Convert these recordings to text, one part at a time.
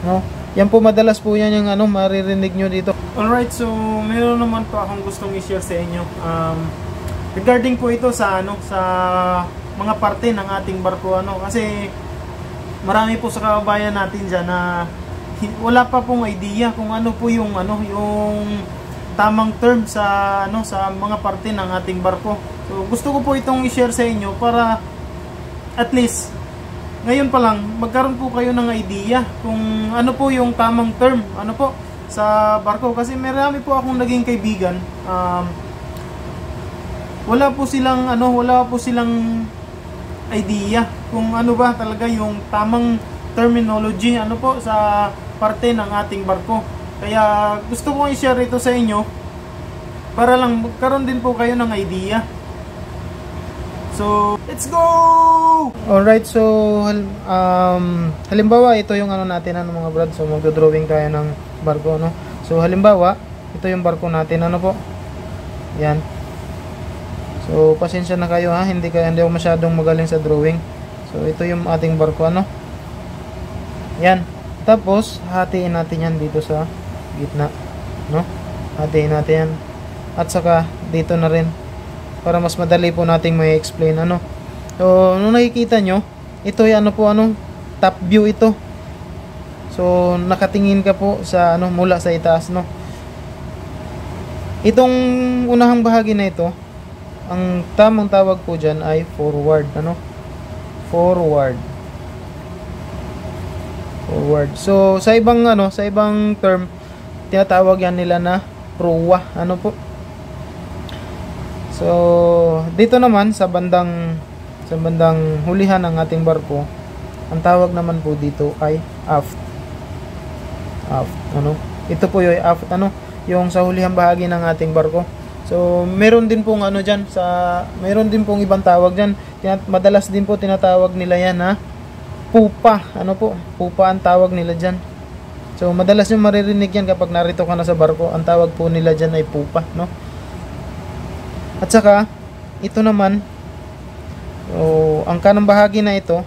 no? Yan po madalas po yan yung ano maririnig nyo dito. Alright, so meron naman po akong gustong i-share sa inyo. Regarding po ito sa ano sa mga parte ng ating barko kasi marami po sa kababayan natin diyan na wala pa pong idea kung ano po yung yung tamang term sa sa mga parte ng ating barko. So gusto ko po itong i-share sa inyo para at least ngayon pa lang magkaroon po kayo ng idea kung ano po yung tamang term po sa barko, kasi marami po akong naging kaibigan, wala po silang idea kung ano ba talaga yung tamang terminology po sa parte ng ating barko. Kaya gusto ko i-share ito sa inyo para lang magkaroon din po kayo ng idea. So, let's go! Alright, so halimbawa ito yung natin mga brad. So magdo-drawing tayo ng barko, So halimbawa, ito yung barko natin, po. Yan. So pasensya na kayo hindi ako masyadong magaling sa drawing. So ito yung ating barko, Yan. Tapos hatiin natin yan dito sa gitna, Hatiin natin yan. At saka dito na rin para mas madali po nating may explain, So nung nakikita nyo, ito yung top view ito. So nakatingin ka po sa mula sa itaas, Itong unahang bahagi na ito, ang tamang tawag po diyan ay forward, Forward. So sa ibang term, tinatawag yan nila na proa, po. So dito naman sa bandang hulihan ng ating barko, ang tawag naman po dito ay aft. Ito po yung aft, yung sa hulihang bahagi ng ating barko. So meron din pong meron din pong ibang tawag diyan. Madalas din po tinatawag nila yan na pupa, pupa ang tawag nila diyan. So madalas yung maririnig yan kapag narito ka na sa barko. Ang tawag po nila diyan ay pupa, At saka ito naman, ang kanang bahagi na ito,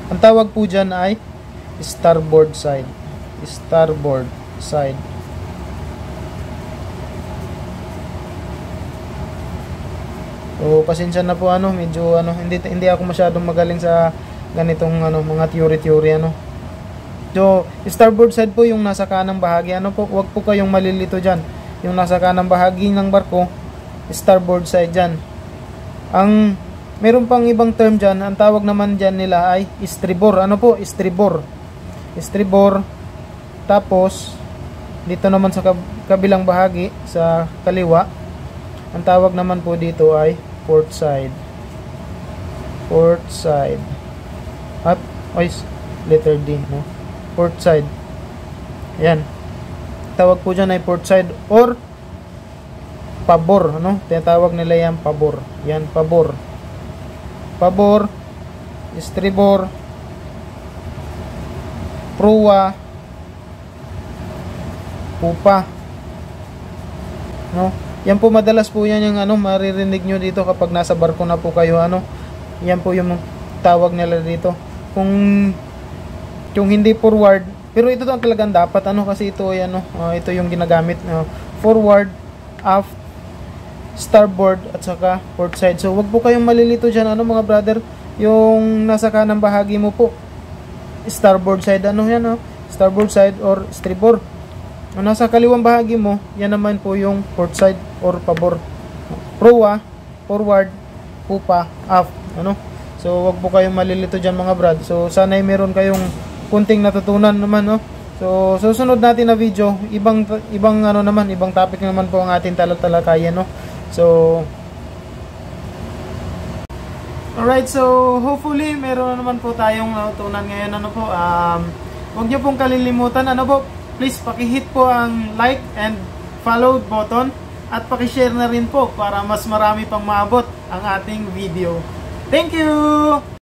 ang tawag po diyan ay starboard side. So pasensya na po medyo hindi ako masyadong magaling sa ganitong mga theory. So starboard side po yung nasa kanang bahagi, Huwag po kayong malilito diyan. Yung nasa kanang bahagi ng barko, starboard side diyan. Meron pang ibang term diyan, ang tawag naman diyan nila ay estribor. Estribor. Tapos dito naman sa kabilang bahagi sa kaliwa, ang tawag naman po dito ay port side. At letter D, Port side. Ayan. Tawag po dyan ay port side or pabor, Tinatawag nila yan pabor. Yan, pabor. Estribor, proa, pupa. Yan po madalas po yan yung maririnig nyo dito kapag nasa barko na po kayo, Yan po yung tawag nila dito. Kung hindi forward, pero ito talagang dapat kasi ito ay ito yung ginagamit, forward, aft, starboard at saka port side. So wag po kayong malilito diyan mga brother. Yung nasa kanang bahagi mo po, starboard side, starboard side or estribor. Nasa kaliwang bahagi mo, yan naman po yung port side or pabor. Proa, forward, pupa, aft, So wag po kayong malilito diyan mga brad. So sana ay meron kayong kunting natutunan naman, So susunod natin na video, ibang topic naman po ang ating talakayan, So alright, so hopefully meron naman po tayong natutunan ngayon, huwag niyo pong kalilimutan, please paki-hit po ang like and follow button at paki-share na rin po para mas marami pang maabot ang ating video. Thank you!